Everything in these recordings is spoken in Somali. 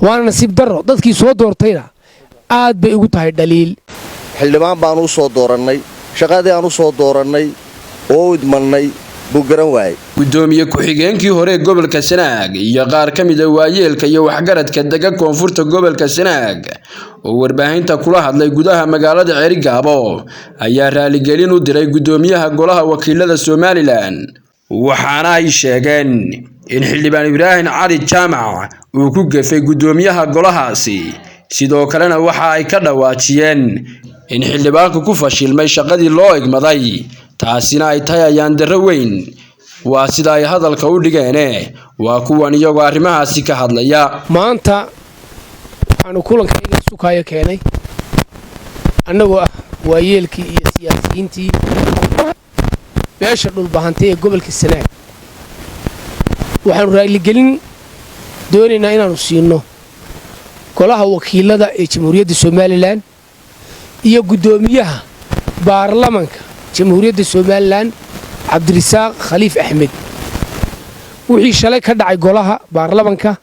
waana nasiib darro dadkii soo doortayna aad bay ugu tahay dhaliil. xildhibaan baan u soo doorannay shaqadii aan u soo doorannay oo idmanay buu garan waayay. gudoomiye ku-xigeenkii hore gobolka Sanaag iyo qaar ka mid ah waayeelka iyo waxgaradka dega koonfurta gobolka Sanaag oo warbaahinta kula hadlay gudaha magaalada Cerigabo ayaa raaligelin u diray gudoomiyaha golaha wakiilada Somaliland waxaana ay sheegeen in xildhibaan Ibrahim Cali Jaamac uu ku gafay gudoomiyaha golahaasi sidoo kalena waxa ay ka dhawaajiyeen in xildhibaanku ku fashilmay shaqadii loo igmaday taasina ay tahay ayaan darro weyn waa sida ay hadalka u dhigeen waa kuwan iyagoo arrimahaasi ka hadlaya. maanta waxaanu kulankayga sukaayo keenay annagoo ah waayeelkii iyo siyaasiyiintii beesha dhulbahantay ee gobolka Sanaag waxaanu raaligelin doonaynaa inaanu siino golaha wakiilada ee Jamhuuriyadda Somaliland iyo gudoomiyaha baarlamaanka Jamhuuriyadda Somaliland Cabdirasaaq Khaliif Axmed wixii shalay ka dhacay golaha baarlamaanka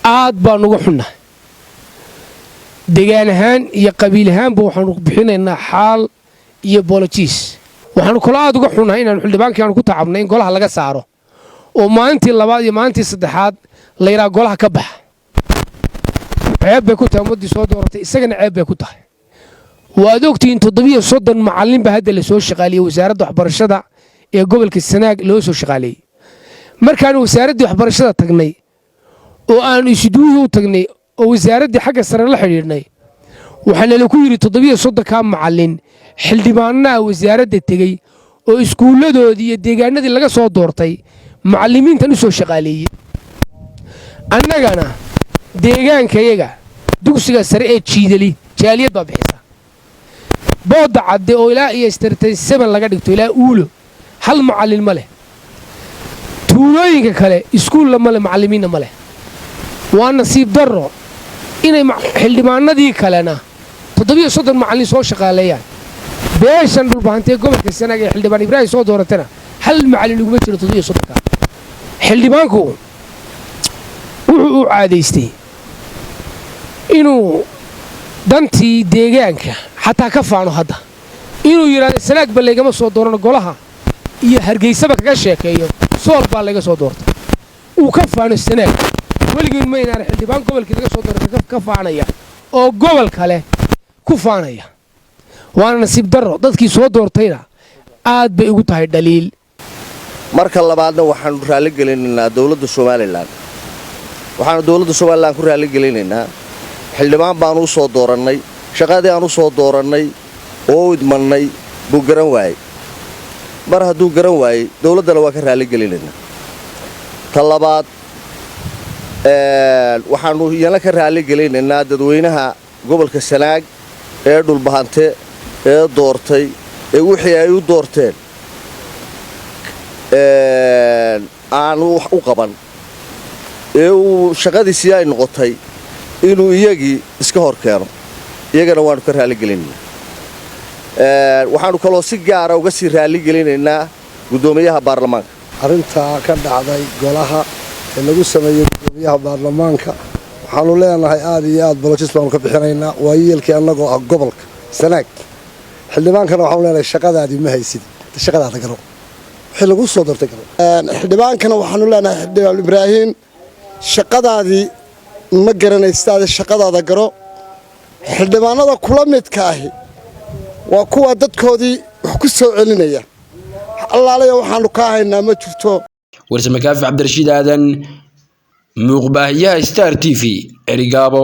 aad baan uga xunnahay deegaan ahaan iyo qabiil ahaanba waxaanu bixinaynaa xaal iyo apologies waxaanu kala aad uga xunnahay inaan xildhibaankii aan ku tacabnay in golaha laga saaro oo maalintii labaad iyo maalintii saddexaad la yiraahdo golaha ka bax ceeb bay ku tahay ummadii soo dooratay isagana ceeb bay ku tahay waad ogtiin 730 macallin ba hadda la soo shaqaaliyay wasaaradda waxbarashada ee gobolka Sanaag loo soo shaqaaliyay markaan wasaaradda waxbarashada tagnay oo aan isuduuhu tagnay oo wasaaradda xagga sare la xiriirnay waxaana la ku yiri 730 ka macallin xildhibaanada wasaaradda tagay oo iskuuladoodii iyo deegaanadii laga soo doortay macallimiintan u soo shaqaaliyay annagana deegaankayaga dugsiga sare ee jiidali jaaliyad baa bixisa booda cadde oo ilaa iyo 37 laga dhigto ilaa uulo hal macallin ma leh tuulooyinka kale iskuul ma leh macallimiin ma leh waa nasiib darro inay xildhibaanadii kalena 730 macallin soo shaqaaleeyaan beeshan dhulbahantay gobolka Sanaag ee xildhibaan Ibrahim soo dooratana hal macallin ugu jiro 730 ka xildhibaanku wuxuu u caadeystay inuu dantii deegaanka xataa ka faano hadda inuu yiraahdo Sanaag bal laga soo doorano golaha iyo Hargeysaba kaga sheekeeyo sool baa laga soo doortay uu ka faano Sanaag waligiin ma inaan xildhibaan gobolka laga soo doortay ka faanaya oo gobol kale ku faanaya waana nasiib darro dadkii soo doortayna aad bay ugu tahay dhaliil. marka labaadna waxaanu raaligelinaynaa dawladda Somaliland ku raaligelinaynaa xildhibaan baan u soo doorannay shaqadii aan u soo doorannay oo idmanay buu garan waayay mar hadduu garan waayay dawladdana waa ka raaligelinaynaa. talabaad waxaanu iyana ka raaligelinaynaa dadweynaha gobolka Sanaag ee dhulbahante ee doortay ee wixii ay u doorteen aanu wax u qaban ee uu shaqadiisii ay noqotay inuu iyagii iska hor keeno iyagana waanu ka raaligelinaynaa. waxaanu kaloo si gaara uga sii raaligelinaynaa gudoomiyaha baarlamaanka arrintaa ka dhacday golaha ee lagu sameeyay gudoomiyaha baarlamaanka waxaanu leenahay aad iyo aad apologies baanu ka bixinaynaa waayeelkii annagoo ah gobolka Sanaag xildhibaankana waxaanu leenahay shaqadaadii ma haysid shaqadaada garo wixii lagu soo doortay garo xildhibaankana waxaanu leenahay xildhibaan Ibrahim shaqadaadii ma garanaysid shaqadaada garo xildhibaanada kula midka ahi waa kuwa dadkoodii wax ku soo celinaya allaaleeyo waxaanu ka haynaa ma jirto. Warsame Kaafi Cabdirashiid Aadan muuqbaahiyaha Star TV Cerigabo.